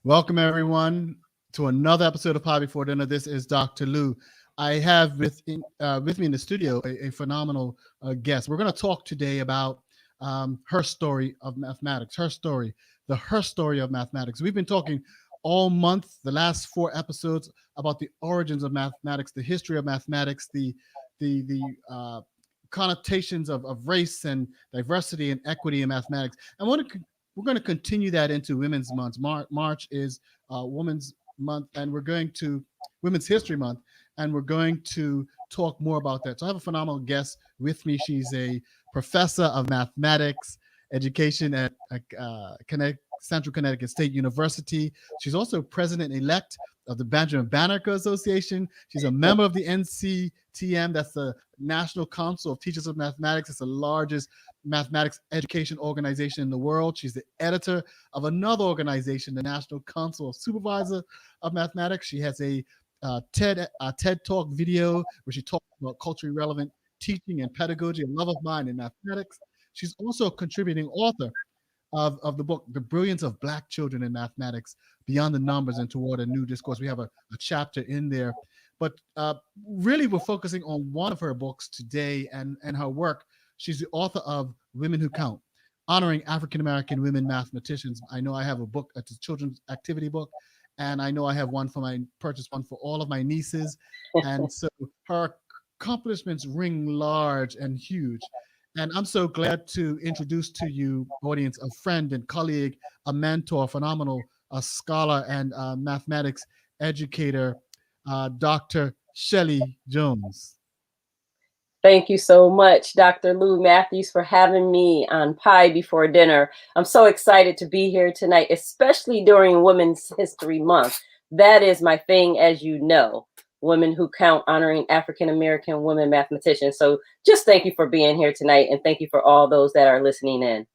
Welcome, everyone, to another episode of Pie Before Dinner. This is Dr. Lou. I have with me in the studio a phenomenal guest. We're going to talk today about her story of mathematics, her story of mathematics. We've been talking all month, the last 4 episodes, about the origins of mathematics, the history of mathematics, the connotations of race and diversity and equity in mathematics. We're going to continue that into Women's Month. March is Women's Month, and we're going to Women's History Month, and we're going to talk more about that. So I have a phenomenal guest with me. She's a professor of mathematics education at Central Connecticut State University. She's also president-elect of the Benjamin Banneker Association. She's a member of the NCTM, that's the National Council of Teachers of Mathematics. It's the largest mathematics education organization in the world. She's the editor of another organization, the National Council of Supervisors of Mathematics. She has a TED Talk video where she talks about culturally relevant teaching and pedagogy, a love of mind in mathematics. She's also a contributing author of the book, The Brilliance of Black Children in Mathematics, Beyond the Numbers and Toward a New Discourse. We have a chapter in there. But really, we're focusing on one of her books today and her work. She's the author of Women Who Count, Honoring African American Women Mathematicians. I know I have a book, it's a children's activity book, and I know I have purchased one for all of my nieces. And so her accomplishments ring large and huge. And I'm so glad to introduce to you, audience, a friend and colleague, a mentor, phenomenal scholar and mathematics educator, Dr. Shelly Jones. Thank you so much, Dr. Lou Matthews, for having me on Pie Before Dinner. I'm so excited to be here tonight, especially during Women's History Month. That is my thing, as you know, Women Who Count, honoring African American women mathematicians. So just thank you for being here tonight, and thank you for all those that are listening in.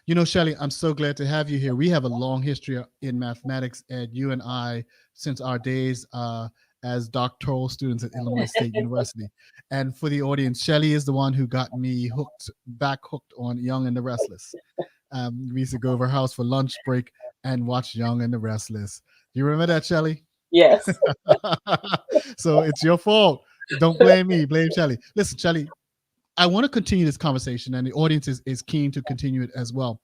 You know, Shelly, I'm so glad to have you here. We have a long history in mathematics, Ed, you and I, since our days as doctoral students at Illinois State University. And for the audience, Shelly is the one who got me hooked on Young and the Restless. We used to go over her house for lunch break and watch Young and the Restless. Do you remember that, Shelly? Yes. So it's your fault. Don't blame me, blame Shelly. Listen, Shelly, I want to continue this conversation, and the audience is keen to continue it as well.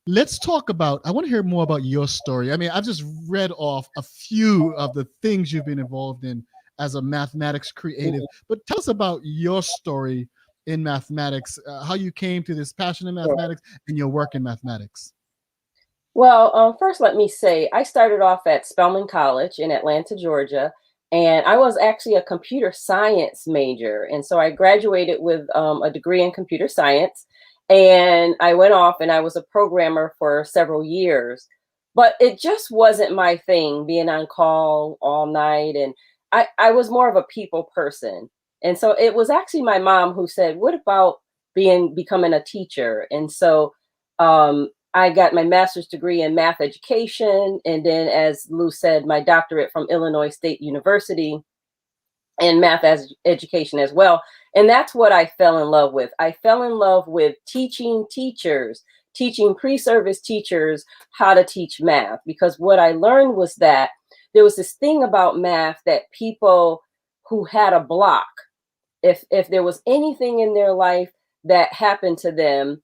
Let's talk about, I want to hear more about your story. I mean, I've just read off a few of the things you've been involved in as a mathematics creative, but tell us about your story in mathematics, how you came to this passion in mathematics and your work in mathematics. Well, first, let me say, I started off at Spelman College in Atlanta, Georgia, and I was actually a computer science major. And so I graduated with a degree in computer science. And I went off and I was a programmer for several years, but it just wasn't my thing, being on call all night. And I was more of a people person. And so it was actually my mom who said, what about becoming a teacher? And so I got my master's degree in math education. And then, as Lou said, my doctorate from Illinois State University in math education as well. And that's what I fell in love with. I fell in love with teaching teachers, teaching pre-service teachers how to teach math, because what I learned was that there was this thing about math that people who had a block, if there was anything in their life that happened to them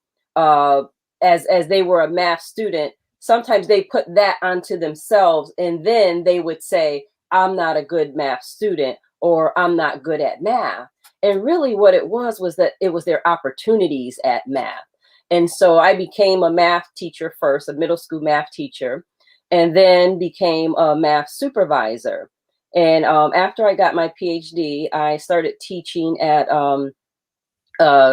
as they were a math student, sometimes they put that onto themselves, and then they would say, I'm not a good math student, or I'm not good at math. And really what it was that it was their opportunities at math. And so I became a math teacher first, a middle school math teacher, and then became a math supervisor. And after I got my PhD, I started teaching at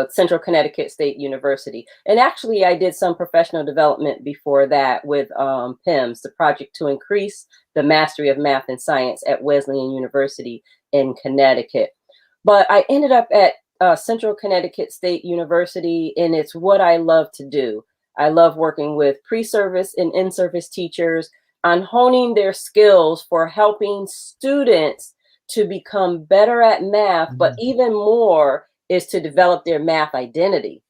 Central Connecticut State University. And actually, I did some professional development before that with PIMS, the Project to Increase the Mastery of Math and Science at Wesleyan University in Connecticut. But I ended up at Central Connecticut State University, and it's what I love to do. I love working with pre-service and in-service teachers on honing their skills for helping students to become better at math, but even more is to develop their math identity,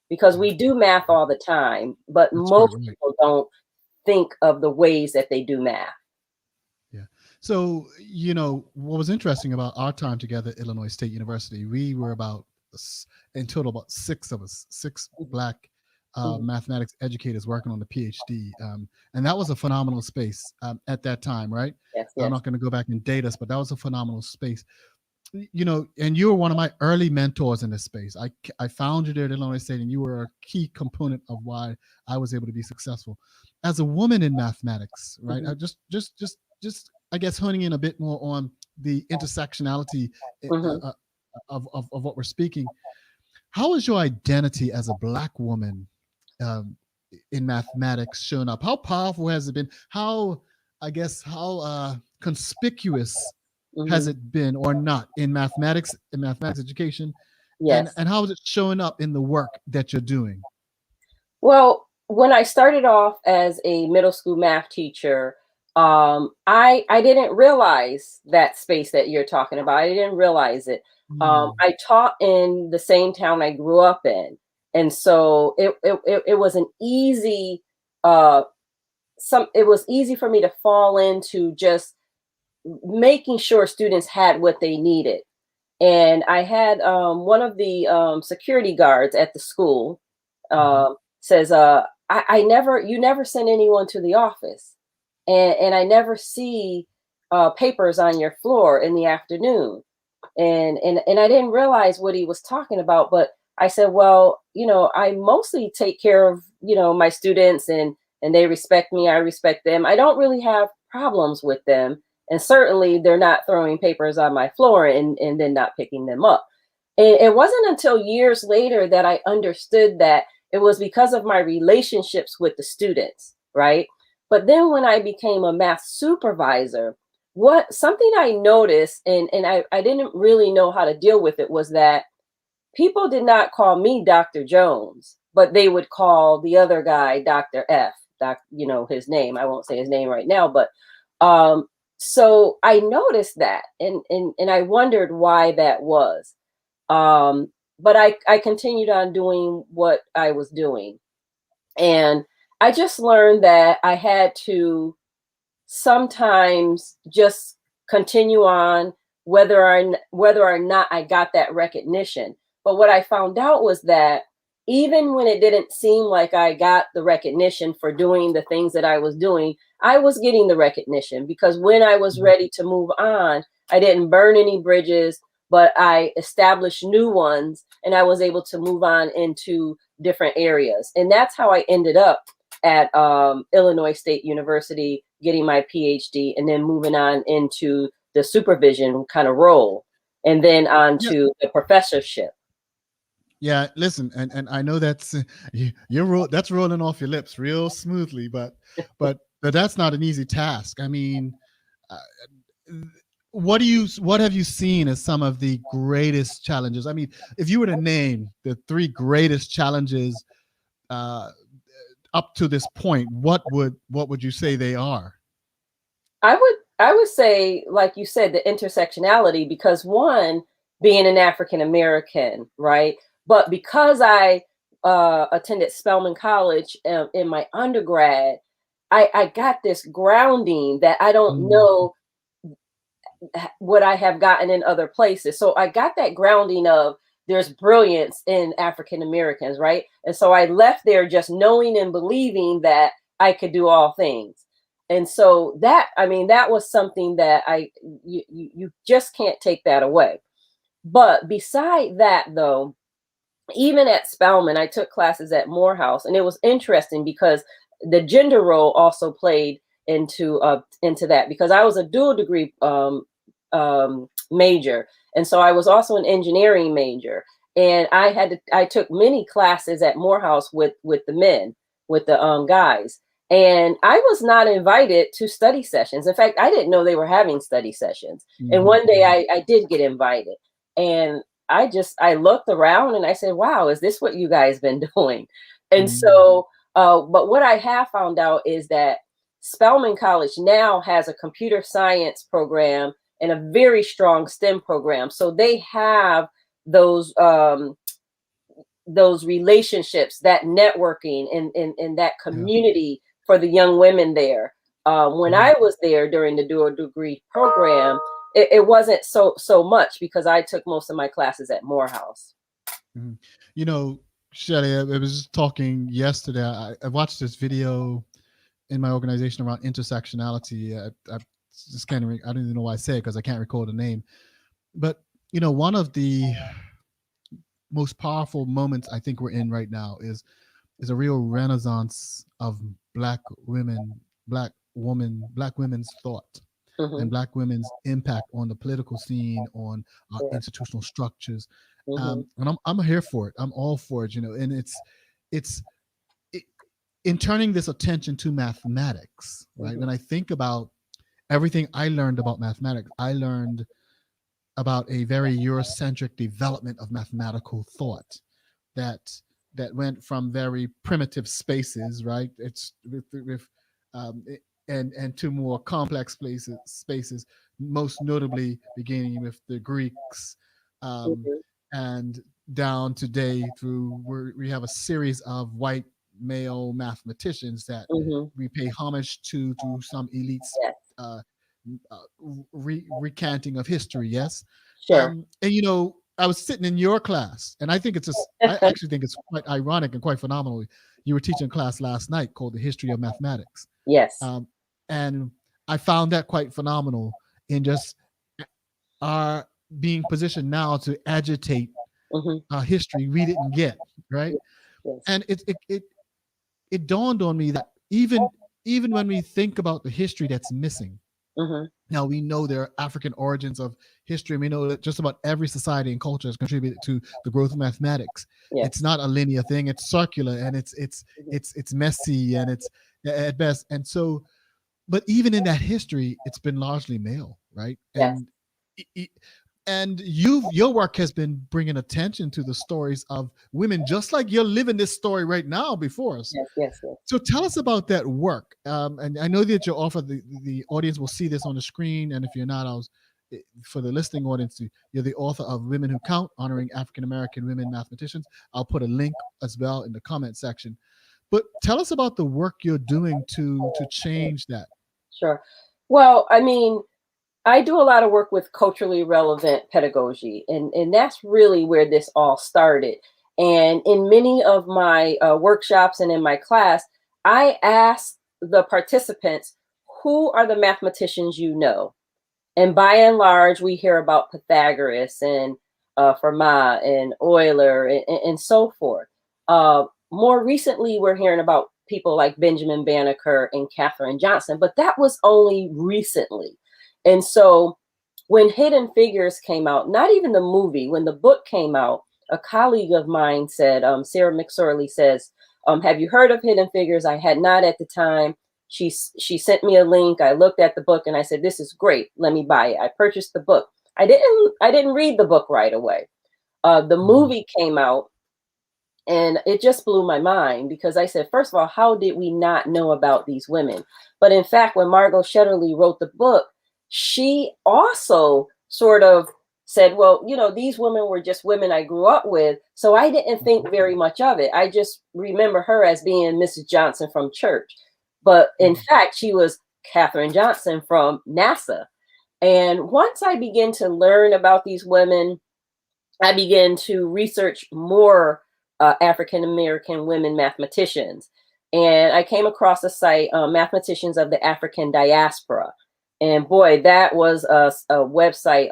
because we do math all the time, but most people don't think of the ways that they do math. Yeah. So, you know, what was interesting about our time together at Illinois State University, we were about, in total, about six of us, six Black mathematics educators working on the PhD. And that was a phenomenal space at that time, right? Yes, I'm yes. not going to go back and date us, but that was a phenomenal space. You know, and you were one of my early mentors in this space. I found you there at Illinois State, and you were a key component of why I was able to be successful. As a woman in mathematics, right? I just I guess honing in a bit more on the intersectionality of what we're speaking. How has your identity as a Black woman in mathematics shown up? How powerful has it been? How, I guess, how conspicuous has it been or not in mathematics education? Yes. And how is it showing up in the work that you're doing? Well, when I started off as a middle school math teacher, I didn't realize that space that you're talking about. I didn't realize it. I taught in the same town I grew up in, and so it was an easy it was easy for me to fall into just making sure students had what they needed. And I had one of the security guards at the school says, you never send anyone to the office. And I never see papers on your floor in the afternoon. And I didn't realize what he was talking about, but I said, well, you know, I mostly take care of, you know, my students, and they respect me. I respect them. I don't really have problems with them. And certainly they're not throwing papers on my floor and then not picking them up. And it wasn't until years later that I understood that it was because of my relationships with the students, right? But then when I became a math supervisor, something I noticed, and I didn't really know how to deal with it, was that people did not call me Dr. Jones, but they would call the other guy Dr. F, you know, his name. I won't say his name right now, but so I noticed that, and I wondered why that was. But I continued on doing what I was doing. And I just learned that I had to sometimes just continue on whether or not I got that recognition. But what I found out was that even when it didn't seem like I got the recognition for doing the things that I was doing, I was getting the recognition, because when I was ready to move on, I didn't burn any bridges, but I established new ones, and I was able to move on into different areas. And that's how I ended up at Illinois State University, getting my PhD, and then moving on into the supervision kind of role, and then on to the professorship. Yeah, listen, and I know that's that's rolling off your lips real smoothly, but that's not an easy task. I mean, what have you seen as some of the greatest challenges? I mean, if you were to name the three greatest challenges up to this point, what would you say they are? I would say, like you said, the intersectionality, because one, being an African American, right? But because I attended Spelman College in my undergrad, I got this grounding that I don't know what I have gotten in other places. So I got that grounding of there's brilliance in African Americans, right? And so I left there just knowing and believing that I could do all things. And so that, I mean, that was something that you just can't take that away. But beside that, though, even at Spelman, I took classes at Morehouse, and it was interesting because the gender role also played into that, because I was a dual degree major, and so I was also an engineering major, and I took many classes at Morehouse with the men, with the guys, and I was not invited to study sessions. In fact, I didn't know they were having study sessions. And one day I did get invited, and I looked around and I said, wow, is this what you guys been doing? And so, but what I have found out is that Spelman College now has a computer science program and a very strong STEM program. So they have those relationships, that networking, and that community for the young women there. When I was there during the dual degree program, it wasn't so much because I took most of my classes at Morehouse. You know, Shelly, I was just talking yesterday. I watched this video in my organization around intersectionality. I just can't. I don't even know why I say it because I can't recall the name. But you know, one of the most powerful moments I think we're in right now is a real renaissance of Black women's thought and Black women's impact on the political scene, on our institutional structures. And I'm here for it. I'm all for it. You know, and it's in turning this attention to mathematics, right? When I think about everything I learned about mathematics, I learned about a very Eurocentric development of mathematical thought that went from very primitive spaces, right? It's with and to more complex spaces, most notably beginning with the Greeks, and down today through where we have a series of white male mathematicians that we pay homage to some elites recanting of history. Yes. Sure. And you know, I was sitting in your class, and I think it's just, I actually think it's quite ironic and quite phenomenal. You were teaching a class last night called The History of Mathematics. Yes. And I found that quite phenomenal in just our being positioned now to agitate history we didn't get, right? Yes. And it dawned on me that even when we think about the history that's missing, now we know there are African origins of history. And we know that just about every society and culture has contributed to the growth of mathematics. Yes. It's not a linear thing; it's circular, and it's messy, and it's at best. And so, but even in that history, it's been largely male, right? Yes. And your work has been bringing attention to the stories of women, just like you're living this story right now before us. Yes. So tell us about that work. And I know that you're the audience will see this on the screen. And if you're not, for the listening audience, you're the author of Women Who Count, Honoring African American Women Mathematicians. I'll put a link as well in the comment section. But tell us about the work you're doing to change that. Sure. Well, I mean, I do a lot of work with culturally relevant pedagogy, and that's really where this all started. And in many of my workshops and in my class, I ask the participants, who are the mathematicians you know? And by and large, we hear about Pythagoras and Fermat and Euler and so forth. More recently, we're hearing about people like Benjamin Banneker and Katherine Johnson, but that was only recently. And so when Hidden Figures came out, not even the movie, when the book came out, a colleague of mine said, Sarah McSorley says, have you heard of Hidden Figures? I had not at the time. She sent me a link. I looked at the book and I said, this is great. Let me buy it. I purchased the book. I didn't read the book right away. The movie came out and it just blew my mind because I said, first of all, how did we not know about these women? But in fact, when Margot Shetterly wrote the book, she also sort of said, well, you know, these women were just women I grew up with. So I didn't think very much of it. I just remember her as being Mrs. Johnson from church. But in fact, she was Katherine Johnson from NASA. And once I began to learn about these women, I began to research more African American women mathematicians. And I came across a site, Mathematicians of the African Diaspora. And boy, that was a website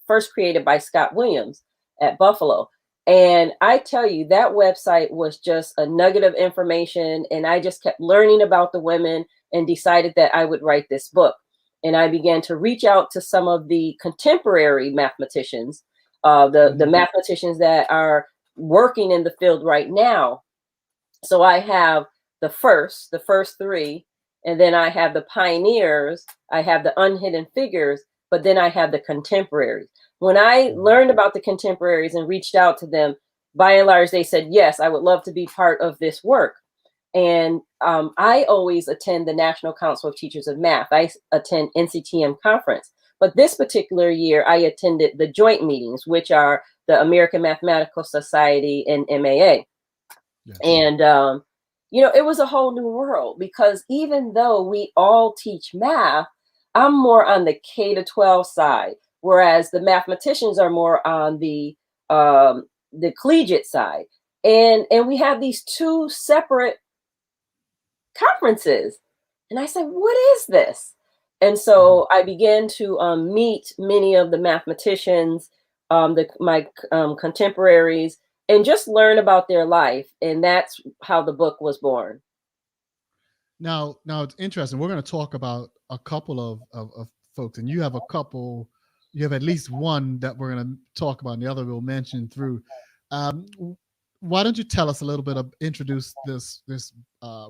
first created by Scott Williams at Buffalo. And I tell you, that website was just a nugget of information. And I just kept learning about the women and decided that I would write this book. And I began to reach out to some of the contemporary mathematicians, the mathematicians that are working in the field right now. So I have the first three, and then I have the pioneers, I have the unhidden figures, but then I have the contemporaries. When I learned about the contemporaries and reached out to them, by and large, they said, yes, I would love to be part of this work. And I always attend the National Council of Teachers of Math. I attend NCTM conference. But this particular year, I attended the joint meetings, which are the American Mathematical Society and MAA. Yes. And it was a whole new world, because even though we all teach math, I'm more on the K to 12 side, whereas the mathematicians are more on the collegiate side. And we have these two separate conferences. And I said, what is this? And so I began to meet many of the mathematicians, my contemporaries, and just learn about their life. And that's how the book was born. Now it's interesting. We're going to talk about a couple of folks, and you have a couple. You have at least one that we're going to talk about, and the other we'll mention through. Why don't you tell us a little bit introduce this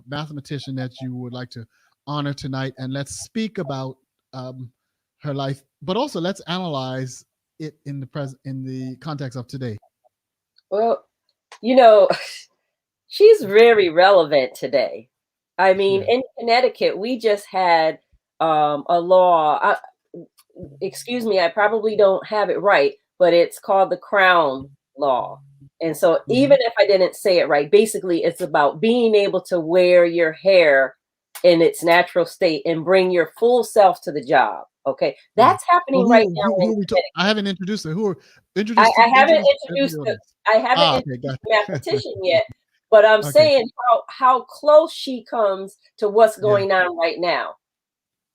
mathematician that you would like to honor tonight, and let's speak about her life, but also let's analyze it in the context of today. Well, she's very relevant today. I mean, in Connecticut, we just had a law. Excuse me, I probably don't have it right, but it's called the Crown Law. And so even if I didn't say it right, basically it's about being able to wear your hair in its natural state and bring your full self to the job. Okay, that's happening right now. I haven't introduced her. I haven't introduced the mathematician yet, but I'm saying how close she comes to what's going on right now,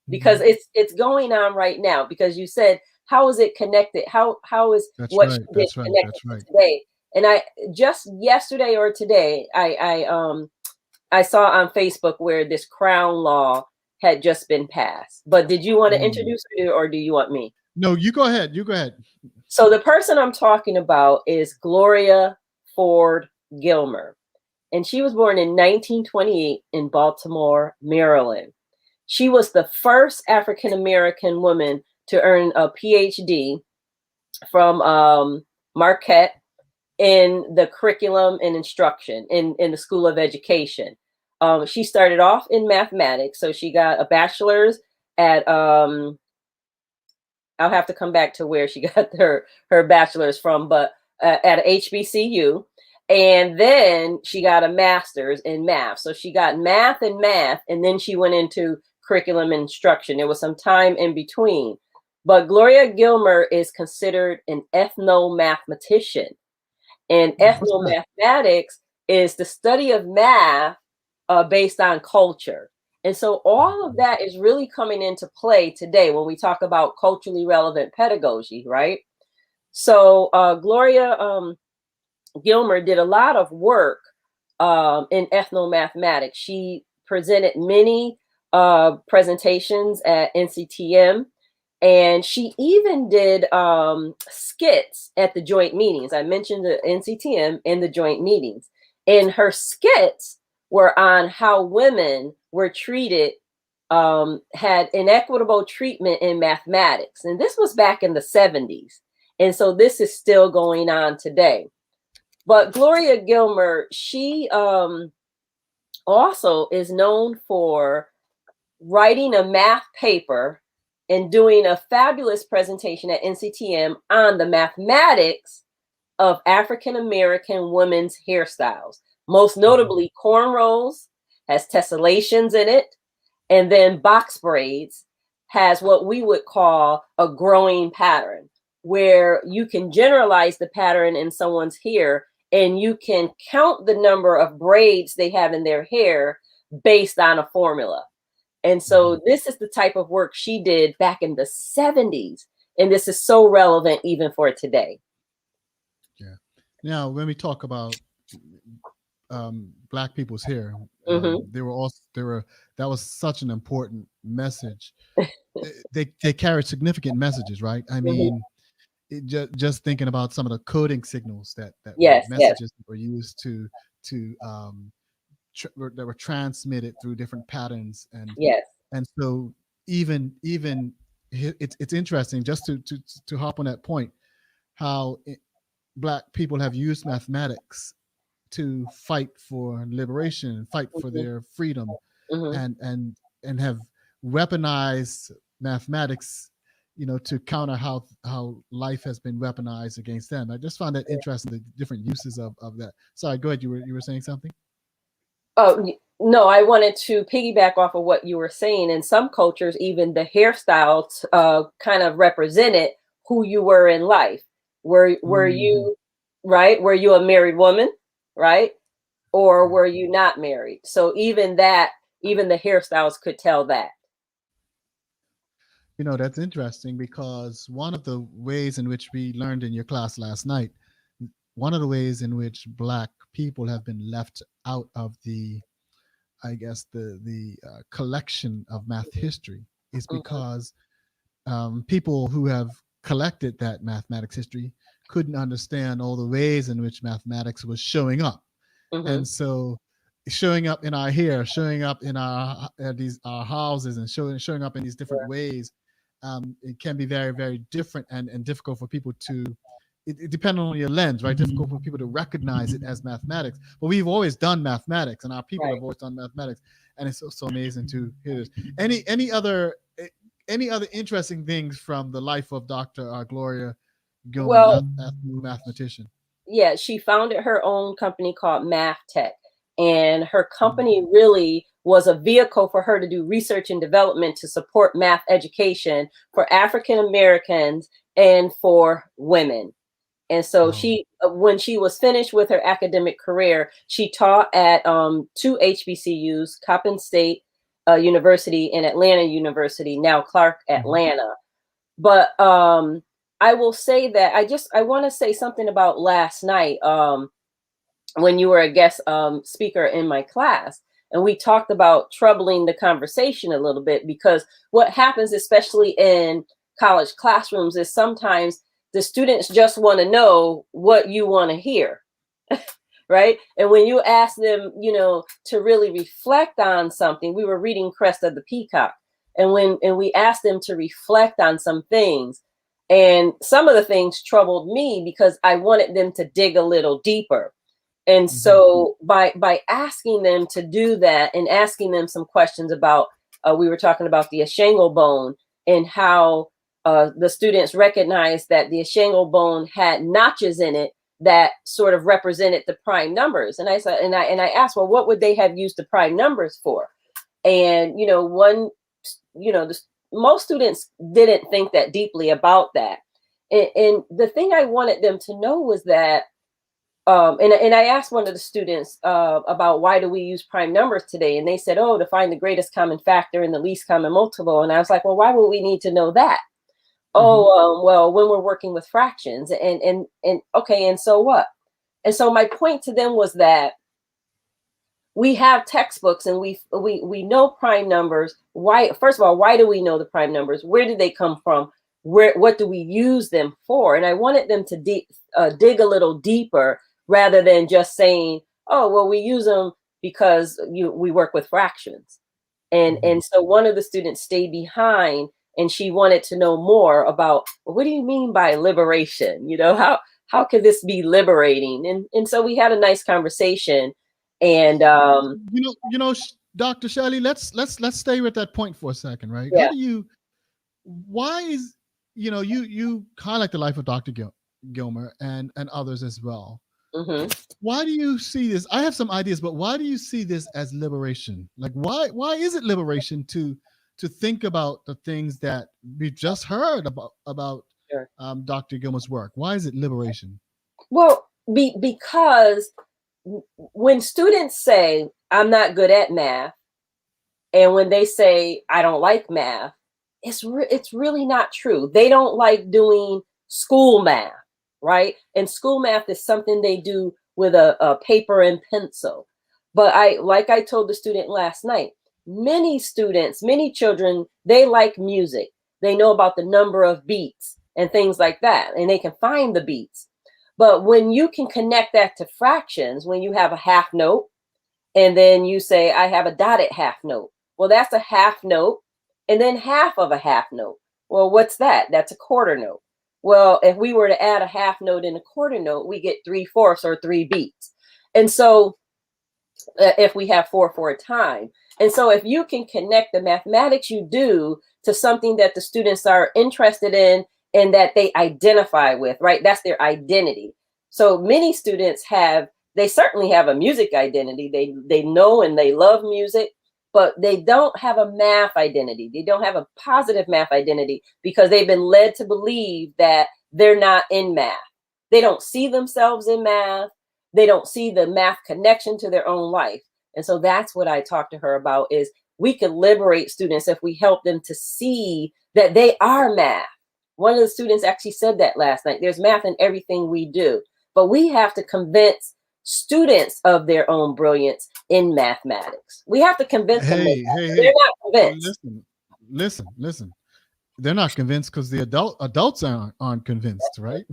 because it's going on right now. Because you said, how is it connected? How is what she did connected to today? And I just yesterday or today, I saw on Facebook where this Crown Law had just been passed. But did you want to introduce her, or do you want me? No, you go ahead. You go ahead. So the person I'm talking about is Gloria Ford Gilmer. And she was born in 1928 in Baltimore, Maryland. She was the first African American woman to earn a PhD from Marquette in the curriculum and instruction in the School of Education. She started off in mathematics, so she got a bachelor's at I'll have to come back to where she got her bachelor's from, but at HBCU. And then she got a master's in math. So she got math, and then she went into curriculum and instruction. There was some time in between. But Gloria Gilmer is considered an ethnomathematician. And ethnomathematics is the study of math based on culture. And so all of that is really coming into play today when we talk about culturally relevant pedagogy, right? So Gloria Gilmer did a lot of work in ethnomathematics. She presented many presentations at NCTM, and she even did skits at the joint meetings. I mentioned the NCTM and the joint meetings. And her skits were on how women were treated, had inequitable treatment in mathematics. And this was back in the 70s. And so this is still going on today. But Gloria Gilmer, she also is known for writing a math paper and doing a fabulous presentation at NCTM on the mathematics of African American women's hairstyles, most notably cornrows, has tessellations in it, and then box braids has what we would call a growing pattern, where you can generalize the pattern in someone's hair and you can count the number of braids they have in their hair based on a formula. And so this is the type of work she did back in the 70s. And this is so relevant even for today. Yeah. Now, when we talk about Black people's hair, that was such an important message. they carried significant messages, right? I mean, just thinking about some of the coding signals that messages were used to that were transmitted through different patterns, and so even it's interesting just to hop on that point, how Black people have used mathematics to fight for liberation, fight for their freedom, and have weaponized mathematics, to counter how life has been weaponized against them. I just found that interesting, the different uses of that. Sorry, go ahead. You were saying something? Oh, No, I wanted to piggyback off of what you were saying. In some cultures, even the hairstyles kind of represented who you were in life. Were Mhm. you right? Were you a married woman, right? Or were you not married? So even that, even the hairstyles could tell that. You know, that's interesting because one of the ways in which we learned in your class last night, one of the ways in which Black people have been left out of the, I guess, the collection of math history is Hmm. because people who have collected that mathematics history couldn't understand all the ways in which mathematics was showing up. Hmm. And so showing up in our hair, showing up in these our houses, and showing up in these different ways, it can be very, very different and difficult for people to. It depends on your lens, right? Difficult for people to recognize it as mathematics. But we've always done mathematics, and our people Right. have always done mathematics, and it's so amazing to hear this. Any other interesting things from the life of Dr. Gloria Gilmer, Well, mathematician? yeah, she founded her own company called Math Tech. And her company really was a vehicle for her to do research and development to support math education for African Americans and for women. And so Oh. she, when she was finished with her academic career, she taught at two HBCUs, Coppin State University and Atlanta University, now Clark Mhm. Atlanta. But I will say that I want to say something about last night when you were a guest speaker in my class. And we talked about troubling the conversation a little bit because what happens, especially in college classrooms, is sometimes the students just want to know what you want to hear, right? And when you ask them, to really reflect on something, we were reading Crest of the Peacock, and we asked them to reflect on some things, and some of the things troubled me because I wanted them to dig a little deeper. And Mhm. so by asking them to do that and asking them some questions about, we were talking about the Ashango bone and how the students recognized that the Ashango bone had notches in it that sort of represented the prime numbers. And I said, and I asked, well, what would they have used the prime numbers for? And most students didn't think that deeply about that. And the thing I wanted them to know was that and I asked one of the students about why do we use prime numbers today, and they said, "Oh, to find the greatest common factor and the least common multiple." And I was like, "Well, why would we need to know that?" Mhm. Oh, well, when we're working with fractions, and okay, and so what? And so my point to them was that we have textbooks and we know prime numbers. Why? First of all, why do we know the prime numbers? Where did they come from? What do we use them for? And I wanted them to dig a little deeper rather than just saying, oh, well, we use them because we work with fractions. And Mhm. so one of the students stayed behind, and she wanted to know more about, well, what do you mean by liberation? How could this be liberating? And so we had a nice conversation. And Dr. Shelley, let's stay with that point for a second, right? How yeah. do you why is you highlight the life of Dr. Gilmer and others as well. Hmm. Why do you see this? I have some ideas, but why do you see this as liberation? Like why is it liberation to think about the things that we just heard about Sure. Dr. Gilmer's work? Why is it liberation? Well, because when students say, I'm not good at math, and when they say, I don't like math, it's really not true. They don't like doing school math, right? And school math is something they do with a paper and pencil. But like I told the student last night, many students, many children, they like music. They know about the number of beats and things like that, and they can find the beats. But when you can connect that to fractions, when you have a half note, and then you say, I have a dotted half note. Well, that's a half note and then half of a half note. Well, what's that? That's a quarter note. Well, if we were to add a half note and a quarter note, we get 3/4 or 3 beats. And so if we have 4 a time. And so if you can connect the mathematics you do to something that the students are interested in and that they identify with, right? That's their identity. So many students have they certainly have a music identity. They know and they love music, but they don't have a math identity. They don't have a positive math identity because they've been led to believe that they're not in math. They don't see themselves in math. They don't see the math connection to their own life. And so that's what I talked to her about, is we could liberate students if we help them to see that they are math. One of the students actually said that last night. There's math in everything we do, but we have to convince students of their own brilliance in mathematics. We have to convince them. Hey, They're not convinced. Listen. They're not convinced because the adults aren't convinced, right?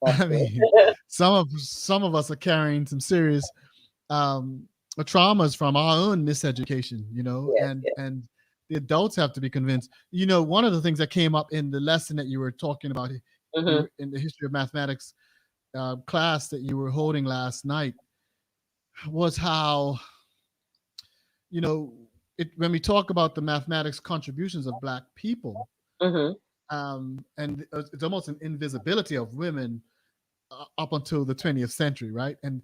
I mean, some of us are carrying some serious traumas from our own miseducation, and the adults have to be convinced. One of the things that came up in the lesson that you were talking about in the history of mathematics class that you were holding last night was how, when we talk about the mathematics contributions of Black people, and it's almost an invisibility of women up until the 20th century, right? And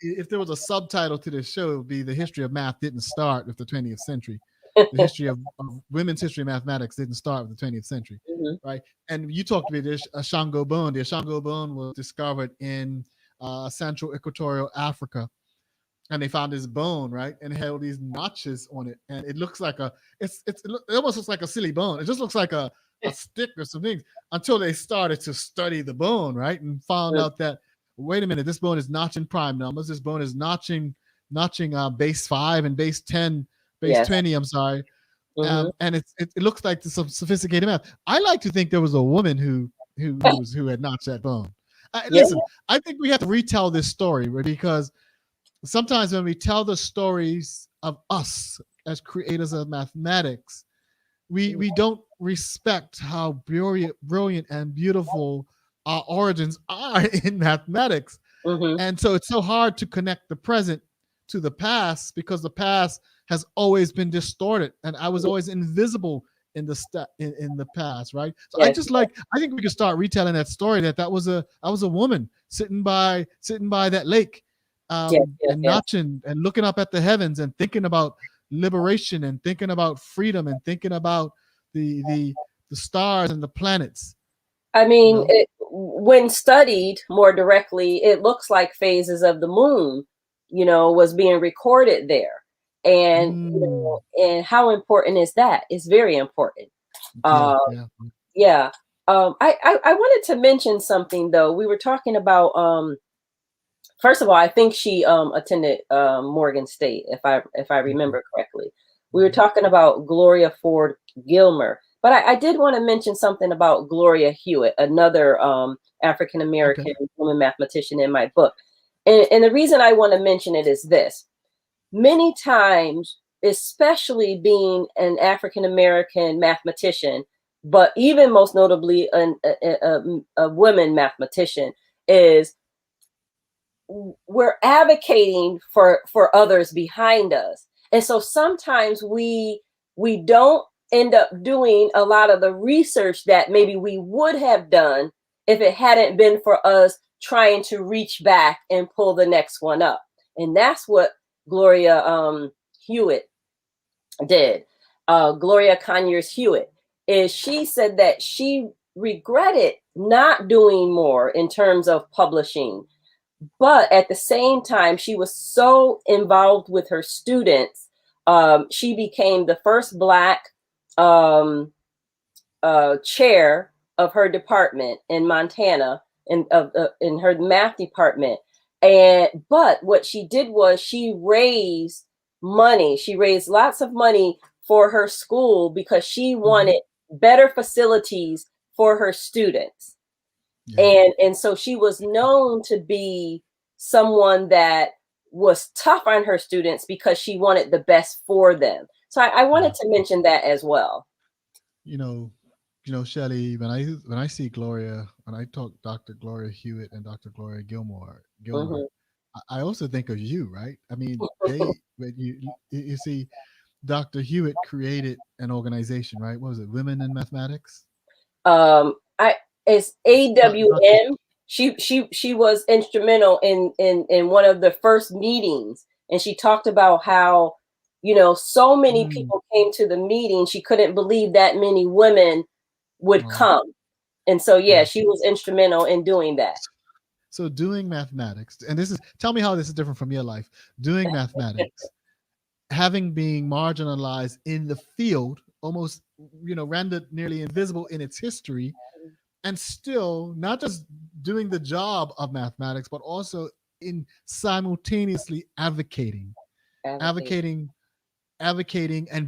if there was a subtitle to this show, it would be "The History of Math Didn't Start with the 20th Century." The history of women's history of mathematics didn't start with the 20th century, right? And you talked about this Ashango bone. The Ashango bone was discovered in Central Equatorial Africa, and they found this bone, right? And it had all these notches on it, and it looks like it almost looks like a silly bone. It just looks like a stick or something, until they started to study the bone, right? And found out that, wait a minute, this bone is notching prime numbers. This bone is notching base 5 and base 10, base 20, I'm sorry. And it looks like some sophisticated math. I like to think there was a woman who had notched that bone. Listen, I think we have to retell this story, because sometimes when we tell the stories of us as creators of mathematics, we don't respect how brilliant and beautiful our origins are in mathematics. And so it's so hard to connect the present to the past, because the past has always been distorted, and I was always invisible in the past, right? So I think we could start retelling that story, that was a woman sitting by that lake, and notching and looking up at the heavens and thinking about liberation and thinking about freedom and thinking about the stars and the planets. I mean, when studied more directly, it looks like phases of the moon, was being recorded there. And and how important is that? It's very important. I wanted to mention something, though. We were talking about first of all, I think she attended Morgan State, if I remember correctly. We were talking about Gloria Ford Gilmer, but I did want to mention something about Gloria Hewitt, another African American woman mathematician in my book. And the reason I want to mention it is this: many times, especially being an African American mathematician, but even most notably a woman mathematician, is we're advocating for others behind us. And so sometimes we don't end up doing a lot of the research that maybe we would have done if it hadn't been for us trying to reach back and pull the next one up. And that's what Gloria Hewitt did. Gloria Conyers Hewitt, is she said that she regretted not doing more in terms of publishing. But at the same time, she was so involved with her students. She became the first Black chair of her department in Montana, in her math department. But what she did was she raised money. She raised lots of money for her school because she wanted better facilities for her students. And so she was known to be someone that was tough on her students because she wanted the best for them. So I wanted to mention that as well. Shelly, when I see Gloria, when I talk Dr. Gloria Hewitt and Dr. Gloria Gilmore, I also think of you, right? I mean, when you see Dr. Hewitt created an organization, right? What was it? Women in Mathematics? It's AWM. she was instrumental in one of the first meetings, and she talked about how, you know, so many people came to the meeting. She couldn't believe that many women would come. And so, yeah, she was instrumental in doing that. So doing mathematics, and this is, tell me how this is different from your life. Doing mathematics, having being marginalized in the field, almost, you know, rendered nearly invisible in its history, and still not just doing the job of mathematics, but also in simultaneously advocating, and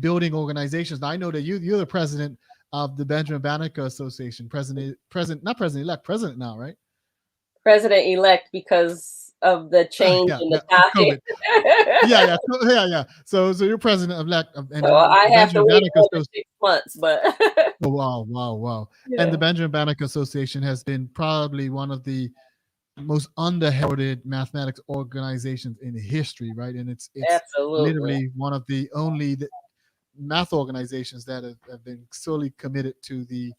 building organizations. Now, I know that you're the president of the Benjamin Banneker Association, not president-elect, president now, right? President-elect because of the change in the topic. Yeah. So you're president-elect, and So I the have to Benjamin wait Banneker another Association. 6 months, but Oh, wow. yeah. And the Benjamin Banneker Association has been probably one of the most underheralded mathematics organizations in history, right? And it's Absolutely. literally one of the only math organizations that have been solely committed to the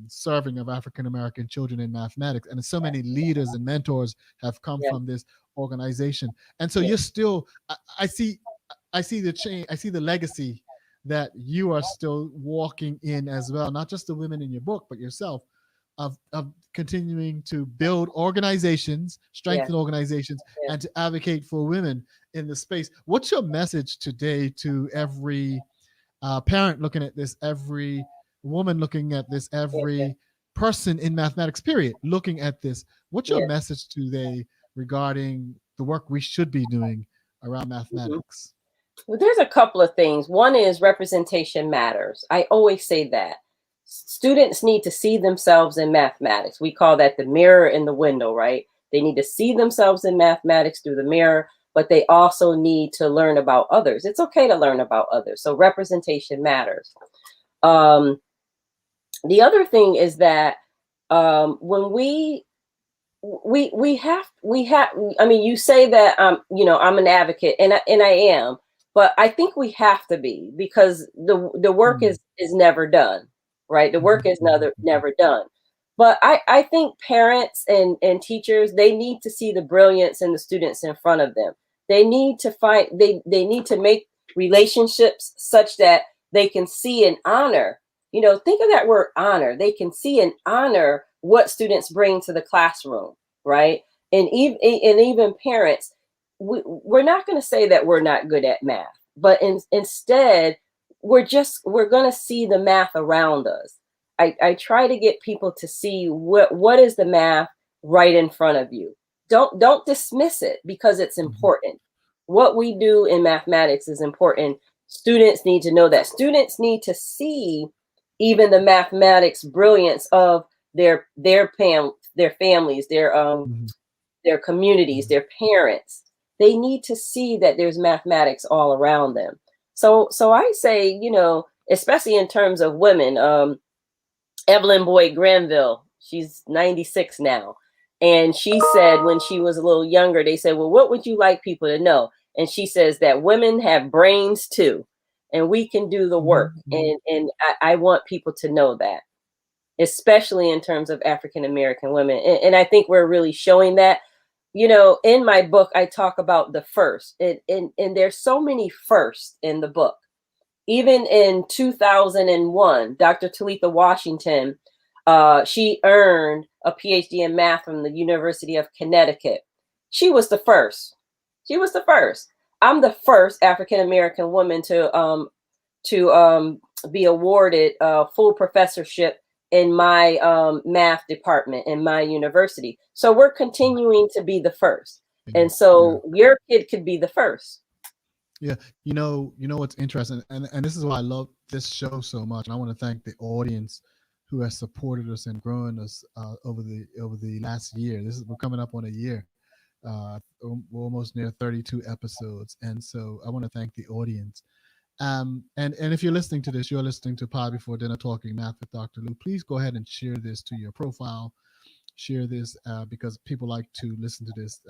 serving of African American children in mathematics. And so many leaders and mentors have come Yeah. from this organization. And so Yeah. you're still, I see the change, I see the legacy that you are still walking in as well, not just the women in your book, but yourself, of continuing to build organizations, Yeah. strengthen organizations, Yeah. and to advocate for women in the space. What's your message today to every parent looking at this, every woman looking at this, Yeah. every person in mathematics, period, looking at this? What's your Yeah. message today regarding the work we should be doing around Mhm. mathematics? Well, there's a couple of things. One is representation matters. I always say that. Students need to see themselves in mathematics. We call that the mirror in the window, right? They need to see themselves in mathematics through the mirror, but they also need to learn about others. It's okay to learn about others. So representation matters. Um, the other thing is that when we have I mean, you say that you know, I'm an advocate, and I am, but I think we have to be, because the work Mm. is never done, right? The work Mhm, is mhm, mhm. never done. But I think parents and teachers, they need to see the brilliance in the students in front of them. They need to they need to make relationships such that they can see and honor. You know, think of that word honor. They can see and honor what students bring to the classroom, right? And even parents, we're not going to say that we're not good at math, but instead we're going to see the math around us. I try to get people to see what is the math right in front of you. Don't dismiss it because it's Mhm. important. What we do in mathematics is important. Students need to know that. Students need to see even the mathematics brilliance of their families, Mhm. their communities, Mhm. their parents. They need to see that there's mathematics all around them. So I say, you know, especially in terms of women, Evelyn Boyd Granville, she's 96 now. And she said when she was a little younger, they said, well, what would you like people to know? And she says that women have brains too, and we can do the work. Mhm. Mhm. And I want people to know that, especially in terms of African American women. And I think we're really showing that. You know, in my book, I talk about the first, and there's so many firsts in the book. Even in 2001, Dr. Talitha Washington, she earned a PhD in math from the University of Connecticut. She was the first. She was the first. I'm the first African American woman to be awarded a full professorship in my math department in my university. So we're continuing to be the first. Yeah. And Yeah. so your kid could be the first. Yeah, you know what's interesting, and this is why I love this show so much, and I want to thank the audience who has supported us and grown us over the last year. We're coming up on a year. We're almost near 32 episodes, and so I want to thank the audience. And if you're listening to this, you're listening to Pod Before Dinner Talking Math with Dr. Lou. Please go ahead and share this to your profile, share this because people like to listen to this,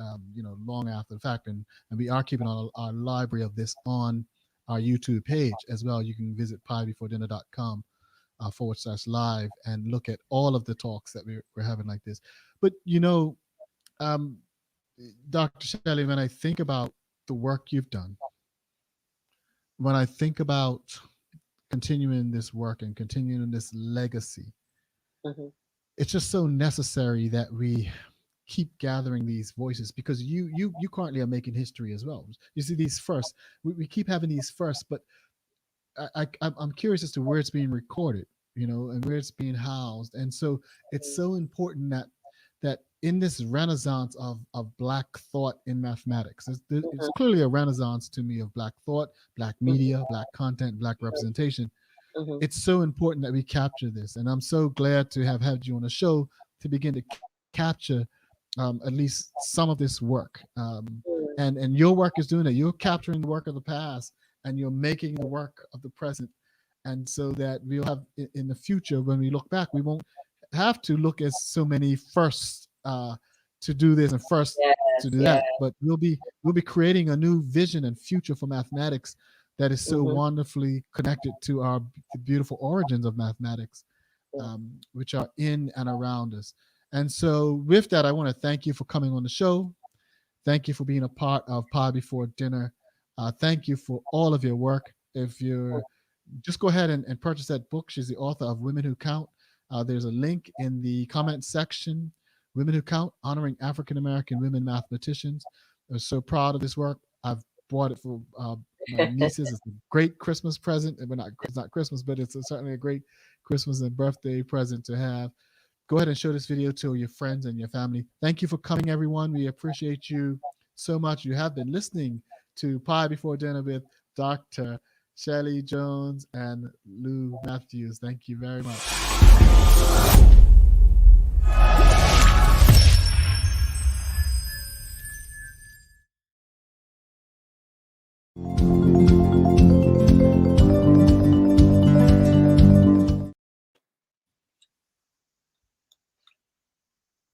long after the fact. And we are keeping our library of this on our YouTube page as well. You can visit piebeforedinner.com /live and look at all of the talks that we're having like this. But, you know, um, Dr. Shelley, when I think about the work you've done, when I think about continuing this work and continuing this legacy, Mm-hmm. it's just so necessary that we keep gathering these voices, because you currently are making history as well. You see these firsts, we keep having these firsts, but I'm curious as to where it's being recorded, you know, and where it's being housed. And so it's so important that in this renaissance of Black thought in mathematics, it's clearly a renaissance to me of Black thought, Black media, Black content, Black representation. Mm-hmm. It's so important that we capture this. And I'm so glad to have had you on the show to begin to capture at least some of this work. And your work is doing it. You're capturing the work of the past and you're making the work of the present. And so that we'll have in the future, when we look back, we won't have to look at so many firsts to do this and first to do that, but we'll be creating a new vision and future for mathematics that is so wonderfully connected to the beautiful origins of mathematics, which are in and around us. And so with that, I want to thank you for coming on the show. Thank you for being a part of Pod Before Dinner. Thank you for all of your work. If you're just go ahead and purchase that book. She's the author of Women Who Count. There's a link in the comment section. Women Who Count, Honoring African American Women Mathematicians. I'm so proud of this work. I've bought it for my nieces. It's a great Christmas present. It's not Christmas, but it's certainly a great Christmas and birthday present to have. Go ahead and show this video to your friends and your family. Thank you for coming, everyone. We appreciate you so much. You have been listening to Pie Before Dinner with Dr. Shelly Jones and Lou Matthews. Thank you very much.